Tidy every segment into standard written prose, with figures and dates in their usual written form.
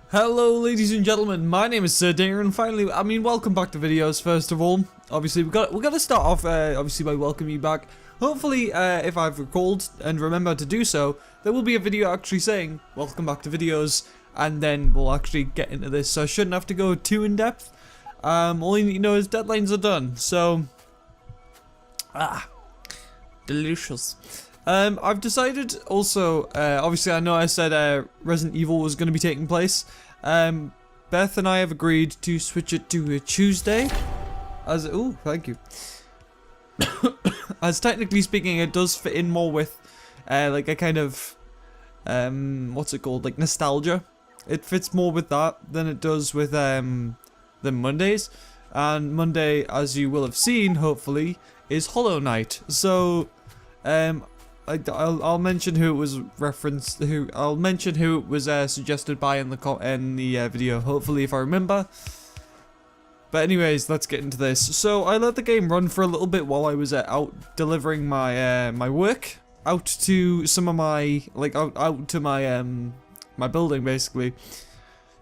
Hello ladies and gentlemen, my name is Sir Dinga, and finally, welcome back to videos first of all. Obviously we got to start off obviously by welcoming you back. Hopefully if I've recalled and remembered to do so, there will be a video actually saying welcome back to videos, and then we'll actually get into this, so I shouldn't have to go too in depth. All you need to know is deadlines are done, so delicious. I've decided also, obviously I know I said Resident Evil was going to be taking place. Beth and I have agreed to switch it to a Tuesday. Ooh, thank you. As technically speaking, it does fit in more with, like a kind of, what's it called, like nostalgia. It fits more with that than it does with, the Mondays. And Monday, as you will have seen, hopefully, is Hollow Knight. So, I'll mention who it was referenced. I'll mention who it was suggested by in the video. Hopefully, if I remember. But anyways, let's get into this. So I let the game run for a little bit while I was out delivering my my work out to some of my out to my my building basically.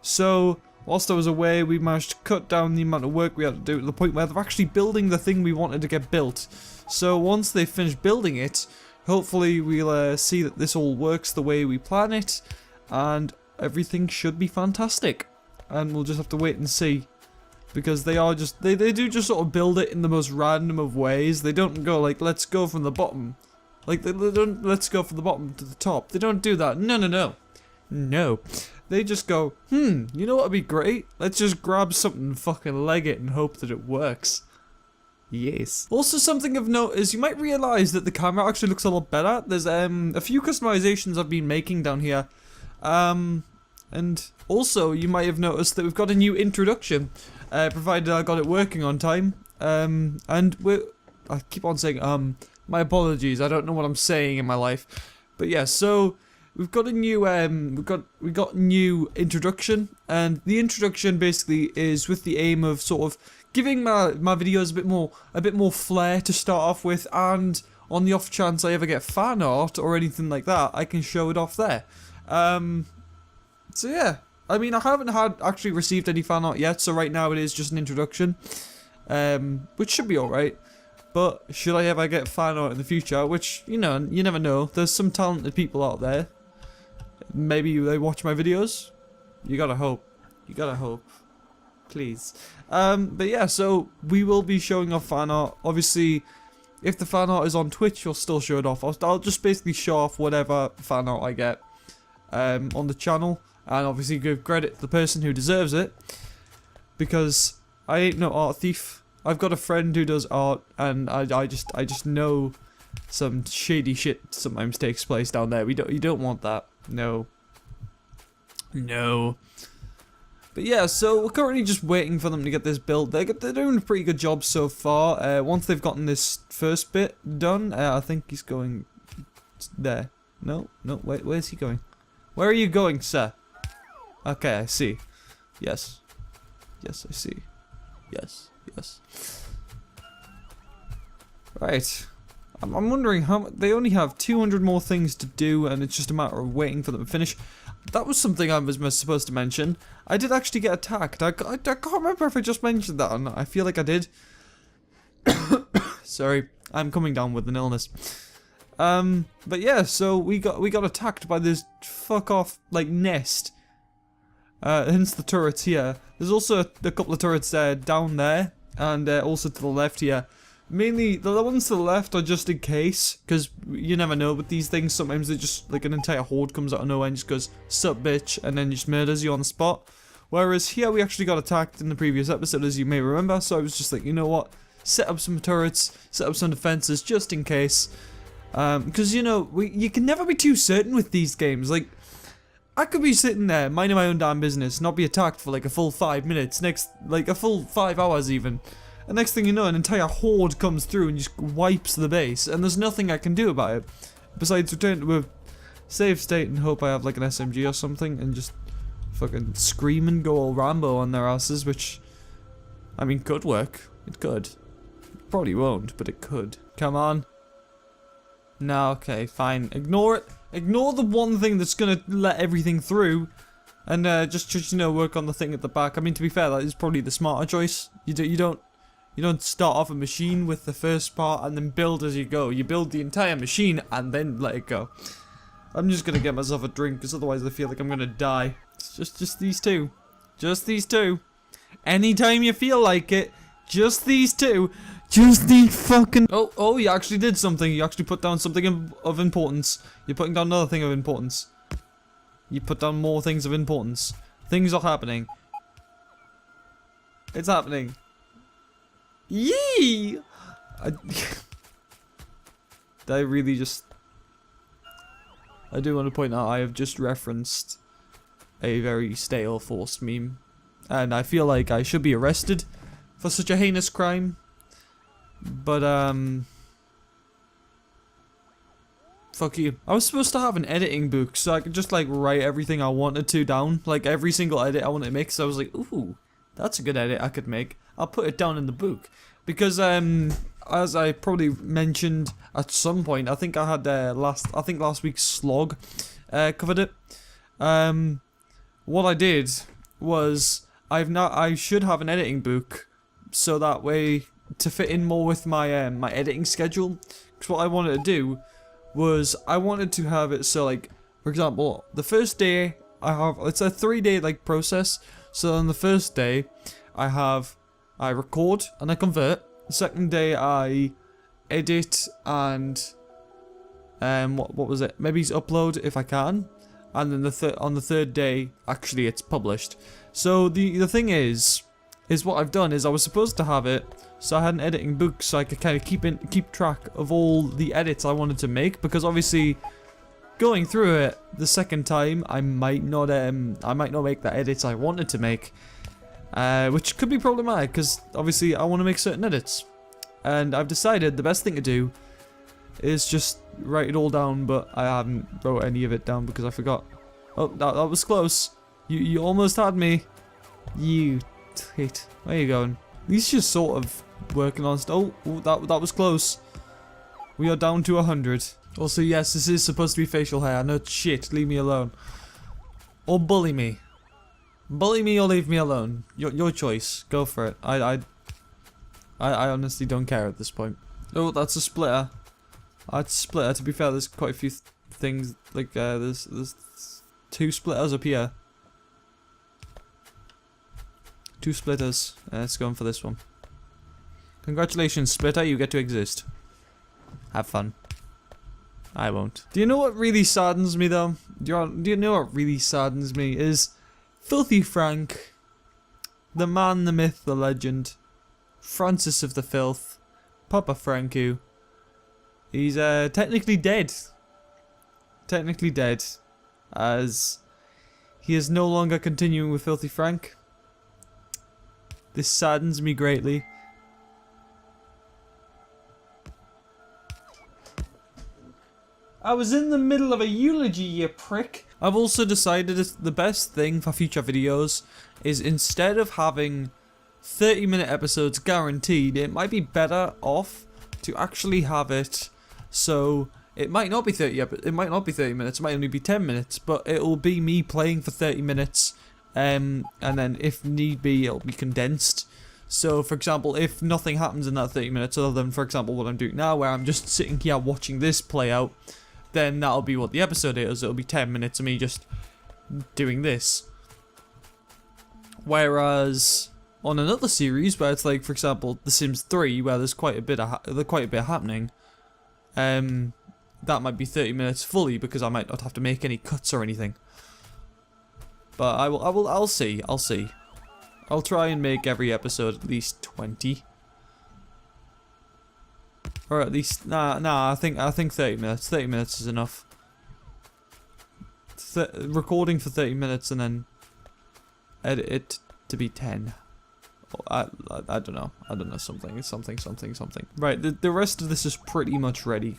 So whilst I was away, we managed to cut down the amount of work we had to do to the point where they're actually building the thing we wanted to get built. So once they finish building it, hopefully we'll see that this all works the way we plan it, and everything should be fantastic. And we'll just have to wait and see, because they do just sort of build it in the most random of ways. They don't go like, let's go from the bottom, like they don't let's go from the bottom to the top. They don't do that. No. They just go, you know what would be great? Let's just grab something and fucking leg it and hope that it works. Yes. Also, something of note is you might realise that the camera actually looks a lot better. There's a few customizations I've been making down here. And also you might have noticed that we've got a new introduction, provided I got it working on time. And I keep on saying my apologies, I don't know what I'm saying in my life. But yeah, so we've got a new we got new introduction, and the introduction basically is with the aim of sort of giving my videos a bit more flair to start off with, and on the off chance I ever get fan art or anything like that, I can show it off there. So yeah, I mean, I haven't actually received any fan art yet, so right now it is just an introduction, which should be alright. But should I ever get fan art in the future, which, you know, you never know, there's some talented people out there, maybe they watch my videos, you gotta hope, please. But yeah, so we will be showing off fan art. Obviously, if the fan art is on Twitch, you'll still show it off. I'll just basically show off whatever fan art I get on the channel, and obviously give credit to the person who deserves it, because I ain't no art thief. I've got a friend who does art, and I just know some shady shit sometimes takes place down there. You don't want that. No. But yeah, so we're currently just waiting for them to get this built. They're doing a pretty good job so far. Once they've gotten this first bit done, I think he's going there. No, wait, where's he going? Where are you going, sir? Okay, I see. Yes, I see. Yes. Right. I'm wondering how they only have 200 more things to do, and it's just a matter of waiting for them to finish. That was something I was supposed to mention. I did actually get attacked. I can't remember if I just mentioned that or not. I feel like I did. Sorry, I'm coming down with an illness. But yeah, so we got attacked by this fuck off like nest. Hence the turrets here. There's also a couple of turrets down there, and also to the left here. Mainly, the ones to the left are just in case, because you never know with these things. Sometimes they just, like, an entire horde comes out of nowhere and just goes, sup bitch, and then just murders you on the spot. Whereas here we actually got attacked in the previous episode, as you may remember, so I was just like, you know what, set up some turrets, set up some defenses, just in case. Because, you know, you can never be too certain with these games. Like, I could be sitting there, minding my own damn business, not be attacked for like a full 5 minutes, like a full 5 hours even. And next thing you know, an entire horde comes through and just wipes the base, and there's nothing I can do about it. Besides return to a save state and hope I have like an SMG or something, and just fucking scream and go all Rambo on their asses, which, I mean, could work. It could. Probably won't, but it could. Come on. No, okay, fine. Ignore it. Ignore the one thing that's gonna let everything through. And just you know, work on the thing at the back. I mean, to be fair, that is probably the smarter choice. You don't start off a machine with the first part and then build as you go. You build the entire machine and then let it go. I'm just gonna get myself a drink because otherwise I feel like I'm gonna die. It's just these two. Just these two. Anytime you feel like it, just these two. Just these fucking... Oh, you actually did something. You actually put down something of importance. You're putting down another thing of importance. You put down more things of importance. Things are happening. It's happening. Yee! I really just... I do want to point out I have just referenced a very stale forced meme. And I feel like I should be arrested for such a heinous crime. But, fuck you. I was supposed to have an editing book so I could just, like, write everything I wanted to down. Like, every single edit I wanted to make. So I was like, ooh, that's a good edit I could make. I'll put it down in the book. Because, as I probably mentioned at some point, I think I had, last week's slog, covered it. What I did was, I should have an editing book. So that way, to fit in more with my, my editing schedule. Because what I wanted to do was I wanted to have it so, like, for example, the first day it's a 3-day like process. So on the first day I record and I convert. The second day I edit and what was it? Maybe upload if I can. And then on the third day actually it's published. So the thing is what I've done is I was supposed to have it. So I had an editing book so I could kind of keep track of all the edits I wanted to make, because obviously going through it the second time I might not make the edits I wanted to make, which could be problematic because obviously I want to make certain edits, and I've decided the best thing to do is just write it all down, but I haven't wrote any of it down because I forgot. Oh, that was close. You almost had me. You tit. Where are you going? He's just sort of working on stuff. Oh, that was close. We are down to 100. Also, yes, this is supposed to be facial hair. No shit, leave me alone. Or bully me. Bully me or leave me alone. Your choice. Go for it. I honestly don't care at this point. Oh, that's a splitter. That's a splitter. To be fair, there's quite a few things. Like, there's 2 splitters up here. 2 splitters. Let's go in for this one. Congratulations, Splitter, you get to exist. Have fun. I won't. Do you know what really saddens me, though? Do you know what really saddens me is Filthy Frank, the man, the myth, the legend, Francis of the Filth, Papa Franku. He's technically dead. Technically dead, as he is no longer continuing with Filthy Frank. This saddens me greatly. I was in the middle of a eulogy, you prick. I've also decided the best thing for future videos is, instead of having 30-minute episodes guaranteed, it might be better off to actually have it so it might not be 30 minutes, it might only be 10 minutes, but it'll be me playing for 30 minutes. And then if need be, it'll be condensed. So for example, if nothing happens in that 30 minutes other than, for example, what I'm doing now, where I'm just sitting here watching this play out, then that'll be what the episode is. It'll be 10 minutes of me just doing this. Whereas on another series where it's like, for example, The Sims 3, where there's quite a bit happening, that might be 30 minutes fully because I might not have to make any cuts or anything. But I'll see. I'll try and make every episode at least 20. Or at least, nah, I think 30 minutes. 30 minutes is enough. Recording for 30 minutes and then edit it to be 10. I don't know. Something. Right, the rest of this is pretty much ready.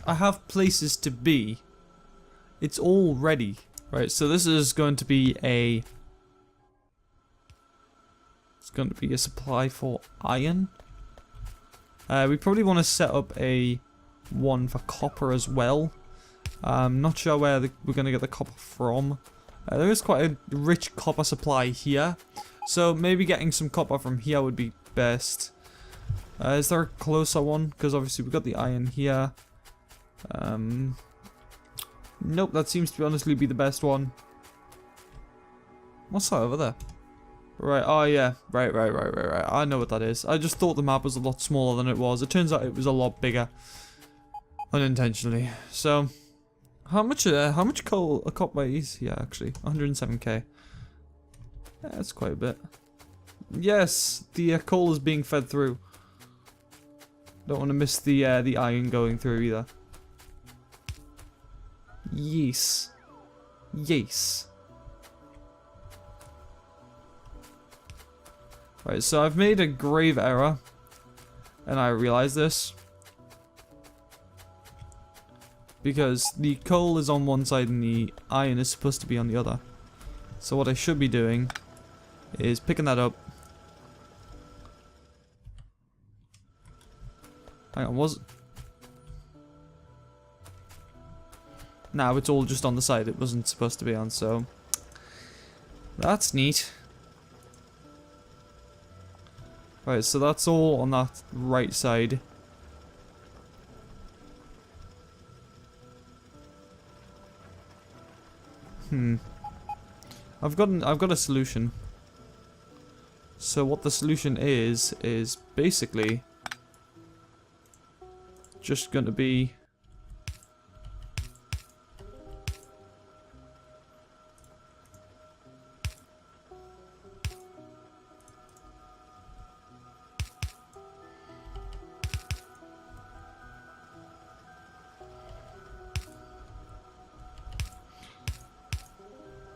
I have places to be. It's all ready. Right, so this is going to be a supply for iron. We probably want to set up one for copper as well. I'm not sure where we're going to get the copper from. There is quite a rich copper supply here, so maybe getting some copper from here would be best. Is there a closer one? Because obviously we've got the iron here. Nope, that seems to honestly be the best one. What's that over there? Right, oh yeah, right. I know what that is. I just thought the map was a lot smaller than it was. It turns out it was a lot bigger. Unintentionally. So, how much coal a copper is here actually? 107k. Yeah, that's quite a bit. Yes, the coal is being fed through. Don't want to miss the iron going through either. Yes. Yes. Right, so I've made a grave error, and I realize this. Because the coal is on one side and the iron is supposed to be on the other. So what I should be doing is picking that up. Hang on, no, it's all just on the side it wasn't supposed to be on, so that's neat. Right, so that's all on that right side. I've got a solution. So what the solution is basically just going to be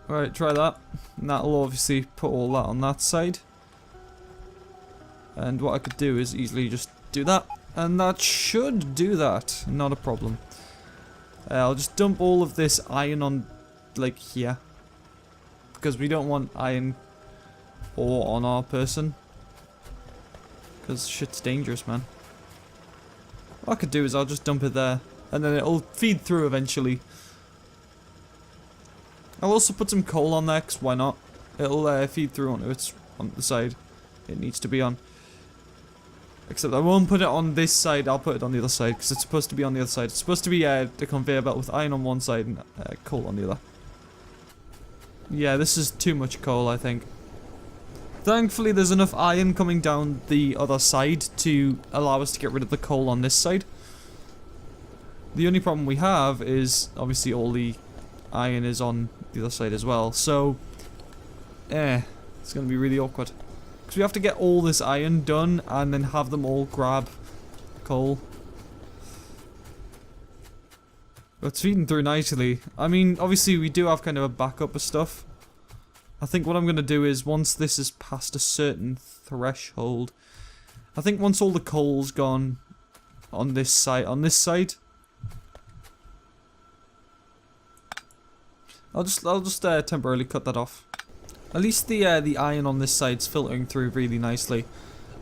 right, try that. And that'll obviously put all that on that side. And what I could do is easily just do that. And that should do that. Not a problem. I'll just dump all of this iron on, like, here. Because we don't want iron ore on our person. Because shit's dangerous, man. What I could do is I'll just dump it there. And then it'll feed through eventually. I'll also put some coal on there, because why not? It'll feed through on the side it needs to be on. Except I won't put it on this side, I'll put it on the other side, because it's supposed to be on the other side. It's supposed to be a conveyor belt with iron on one side and coal on the other. Yeah, this is too much coal, I think. Thankfully, there's enough iron coming down the other side to allow us to get rid of the coal on this side. The only problem we have is, obviously, all the iron is on the other side as well, so it's gonna be really awkward because we have to get all this iron done and then have them all grab coal. But it's feeding through nicely. I mean, obviously we do have kind of a backup of stuff. I think what I'm gonna do is once this is past a certain threshold, I think once all the coal's gone on this side, I'll just temporarily cut that off. At least the iron on this side's filtering through really nicely.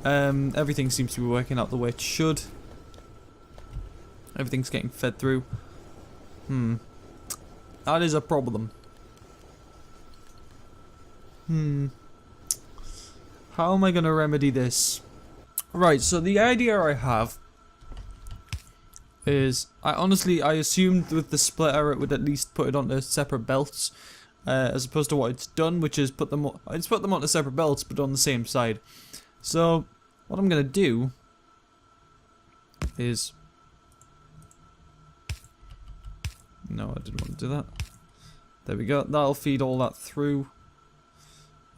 Everything seems to be working out the way it should. Everything's getting fed through. That is a problem. How am I gonna remedy this? Right, so the idea I have is, I assumed with the splitter it would at least put it onto separate belts, as opposed to what it's done, which is put them onto separate belts, but on the same side. So, what I'm gonna do is, no, I didn't want to do that. There we go. That'll feed all that through,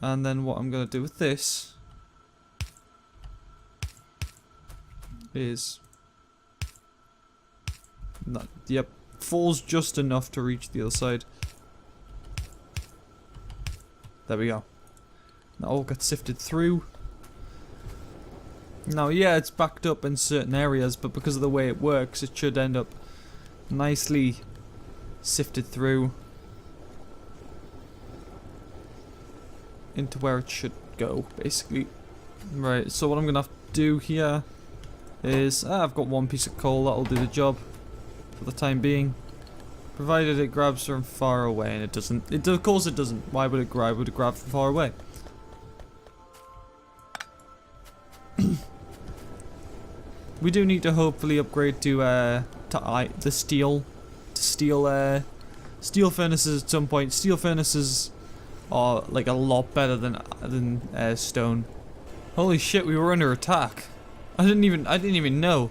and then what I'm gonna do with this is, yep, falls just enough to reach the other side. There we go. That all gets sifted through. Now, yeah, it's backed up in certain areas, but because of the way it works, it should end up nicely sifted through into where it should go, basically. Right, so what I'm gonna have to do here is, I've got one piece of coal, that'll do the job for the time being. Provided it grabs from far away, and it doesn't. Of course it doesn't. Why would it grab? Would it grab from far away? We do need to hopefully upgrade to the steel furnaces at some point. Steel furnaces are like a lot better than stone. Holy shit, we were under attack. I didn't even know.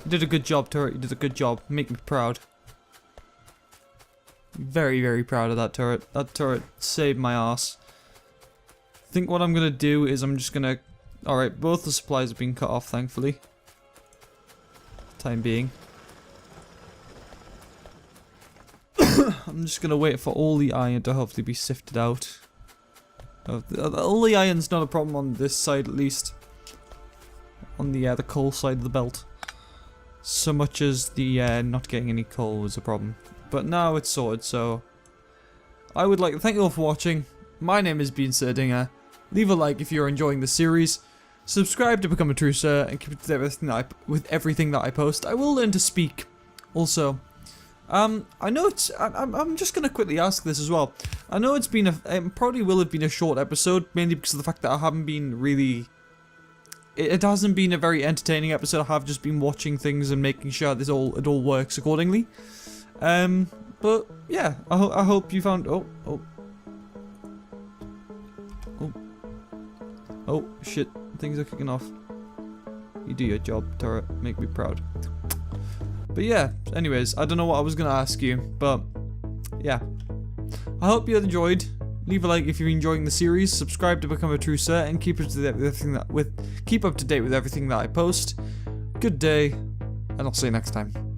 You did a good job, turret. You did a good job. Make me proud. Very, very proud of that turret. That turret saved my ass. I think what I'm gonna do is I'm just gonna... Alright, both the supplies have been cut off, thankfully. Time being. I'm just gonna wait for all the iron to hopefully be sifted out. All the iron's not a problem on this side, at least. On the coal side of the belt. So much as the not getting any coal was a problem. But now it's sorted, so... I would like to thank you all for watching. My name is Dinga. Leave a like if you're enjoying the series. Subscribe to become a true sir and keep up to date with everything that I post. I will learn to speak. Also, I know it's... I'm just going to quickly ask this as well. I know it's been it probably will have been a short episode, mainly because of the fact that I haven't been really... It hasn't been a very entertaining episode. I have just been watching things and making sure it all works accordingly. But yeah, I hope you found... Oh shit, things are kicking off. You do your job, turret. Make me proud. But yeah, anyways, I don't know what I was gonna ask you, but yeah. I hope you enjoyed. Leave a like if you're enjoying the series. Subscribe to become a true sir, and keep up to date with everything that I post. Good day, and I'll see you next time.